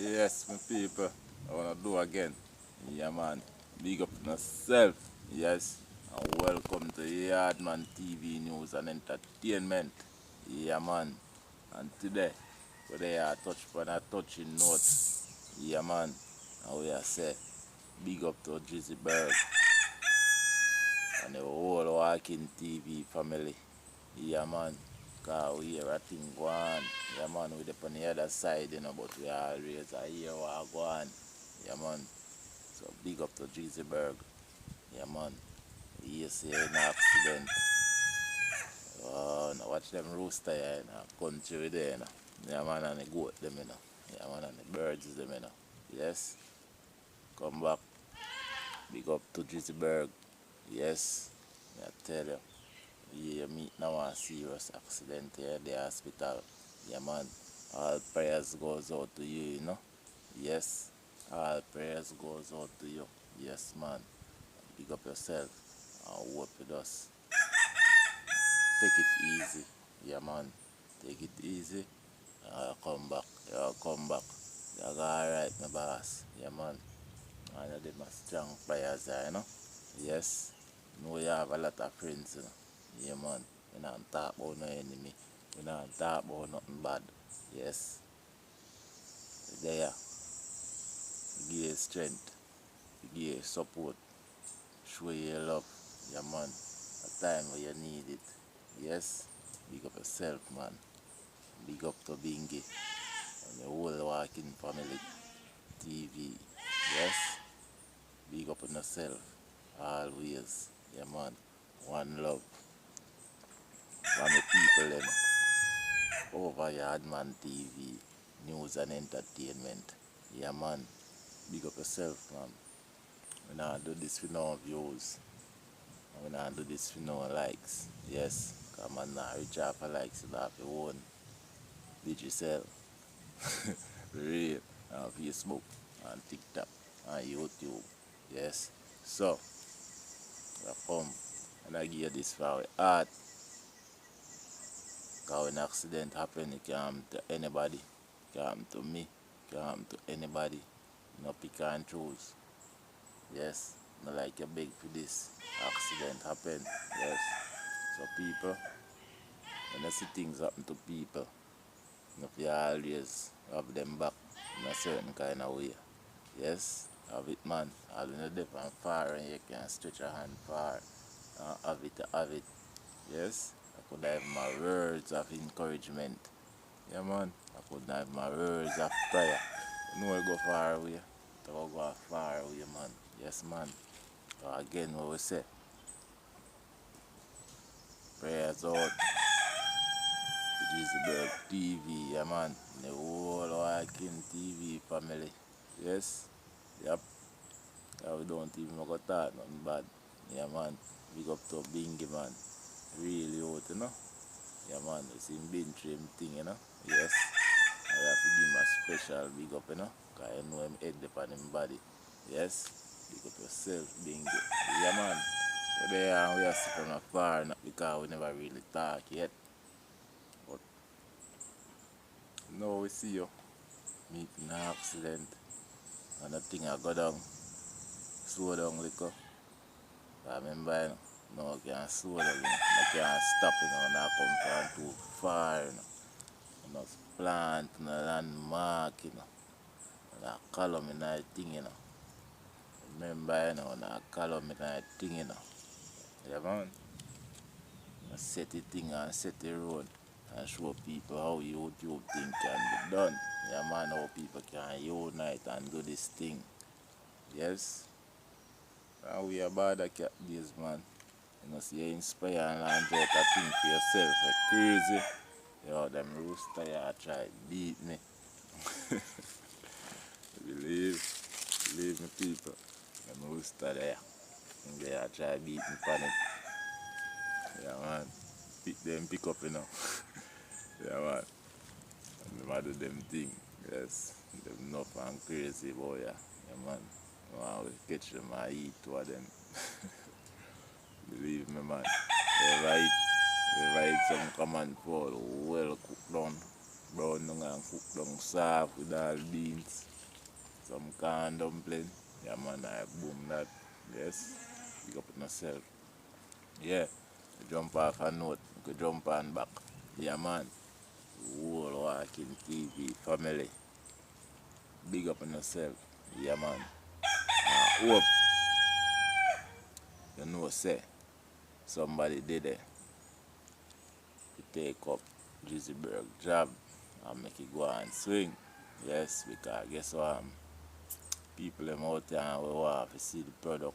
Yes, my people, I wanna do again. Yeah, man. Big up myself. Yes, and welcome to Yardman TV News and Entertainment. Yeah, man. And today I touch upon a touching note. Yeah, man. And we are say, big up to Drizzy Burke and the whole Walking TV family. Yeah, man. Cause we hear a thing go on. Yeah, man, we up on the other side, but we always hear what go on. Yeah, man. So big up to Drizzy Burke. Yeah, man. Yes, yeah, in accident. Oh, now watch them rooster here in the country there, you know. Yeah, man, and the goat them, you know. Yeah, man, and the birds them, you know. Yes. Come back. Big up to Drizzy Burke. Yes. I tell you. You meet now a serious accident here at the hospital. Yeah, man. All prayers goes out to you, you know. Yes. All prayers goes out to you. Yes, man. Big up yourself and work with us. Take it easy. Yeah, man. Take it easy. I'll come back. I'll come back. You're alright, my boss. Yeah, man. And I did my strong prayers there, you know. Yes. Know you have a lot of friends, you know. Yeah, man. We not talk about no enemy. We not talk about nothing bad. Yes. There. Give you strength. Give you support. Show you love. Yeah, man. A time where you need it. Yes. Big up yourself, man. Big up to Bingi and the whole Walking Family TV. Yes. Big up on yourself. Always. Yeah, man. One love. From the people, them. Over Yardman TV. News and entertainment. Yeah, man. Big up yourself, man. We not do this for no views. We not do this for no likes. Yes. Come on now, reach out for likes and have your own. Did yourself. Real. On Facebook, on TikTok, on YouTube. Yes. So, I come and I give you this for our heart. Because when an accident happen, it can happen to anybody. It can happen to me. It can happen to anybody. No pick and choose. Yes. Not like you beg for this accident happen. Yes. So people, when you see things happen to people, you always have them back in a certain kind of way. Yes, have it, man. All in the depth and far and you can stretch your hand far and have it. Yes, I could have my words of encouragement. Yeah, man. I could have my words of prayer. You know, I go far away. To go far away, man. Yes, man. So again, what we say, prayers out. Drizzy Burke TV, yeah, man. The whole Walking TV family. Yes, yep. We don't even go talk nothing bad. Yeah, man. Big up to Bingi, man. Really out, you know. Yeah, man. It's him been through him thing, you know. Yes. I have to give him a special big up, you know. Because I know him head upon him body. Yes. Big up yourself, Bingi. Yeah, man. But there we are sitting afar, not because we never really talk yet. But now we see you. Meeting an accident. And the thing I go down. Slow down little. I remember, you know, no, I can't slow down, you know. I can't stop, you know, and I come from too far, you know. And I plant, and I landmark, you know. And I column in that thing, you know. Remember, you know, and I column in that thing, you know. Yeah, man. I set the thing and set the road and show people how YouTube thing can be done. Yeah, man, how people can unite and do this thing. Yes. And we are bad at this, man. You know, see you inspire and learn out a thing for yourself. Like crazy. Yo, them rooster ya try beat me. believe me people. Them rooster there. And they are try beat me on it. Yeah, man. Pick up, you know. Yeah, man. And them a do them thing. Yes. Them enough and crazy boy, yeah. Yeah, man. I will catch them and eat two of them. Believe me, man. They write some common fall well cooked down, brown down and cooked down soft with all beans. some corn dumpling. Yeah man, I boom that. Yes. Big up on yourself. Yeah. You jump off a note, you could jump on back. Yeah man. Whole walking TV family. Big up on yourself. Yeah man. Hope you know say somebody did it. To take up Drizzy Burke job and make it go and swing. Yes, because guess what? People them out there and we want to see the product.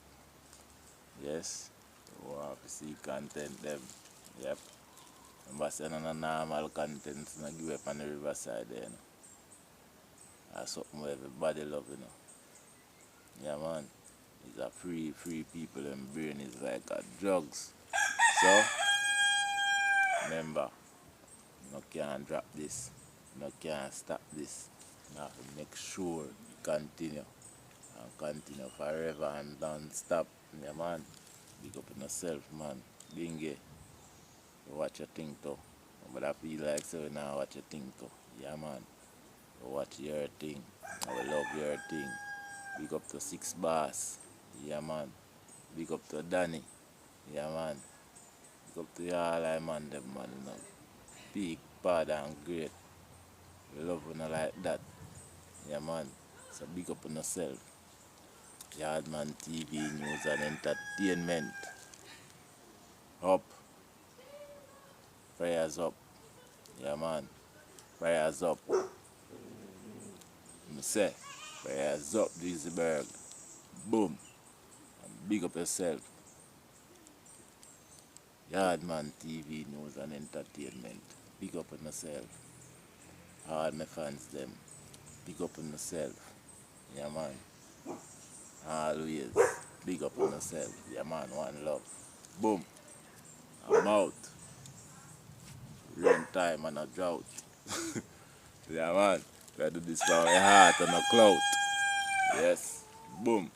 Yes, we want to see content them. Yep. Remember saying no normal content no give up on the riverside there. You know? That's something where everybody love, you know. Yeah man. It's a free people and brain is like a drugs. So remember, no can't drop this. No can't stop this. You have to make sure you continue. And continue forever and don't stop. Yeah man. Big up on yourself, man. Bingi. Watch your thing too. But I feel like so now watch your thing too. Yeah man. Watch your thing. I will love your thing. Big up to Six Boss. Yeah man. Big up to Danny. Yeah man. Big up to all I man them man, you know. Big bad and great. We love you like that. Yeah man. So big up on yourself. Yardman TV News and Entertainment. Up. Prayers up. Yeah man. Prayers up. Me say. Prayers up, Drizzy Burke. Boom. And big up yourself. Yardman TV News and Entertainment. Big up on yourself. All my fans them. Big up on yourself. Yeah man. Always. Big up on yourself. Yeah man. One love. Boom. I'm out. Rain time and a drought. Yeah man. We do this from my heart and a clout. Yes. Boom.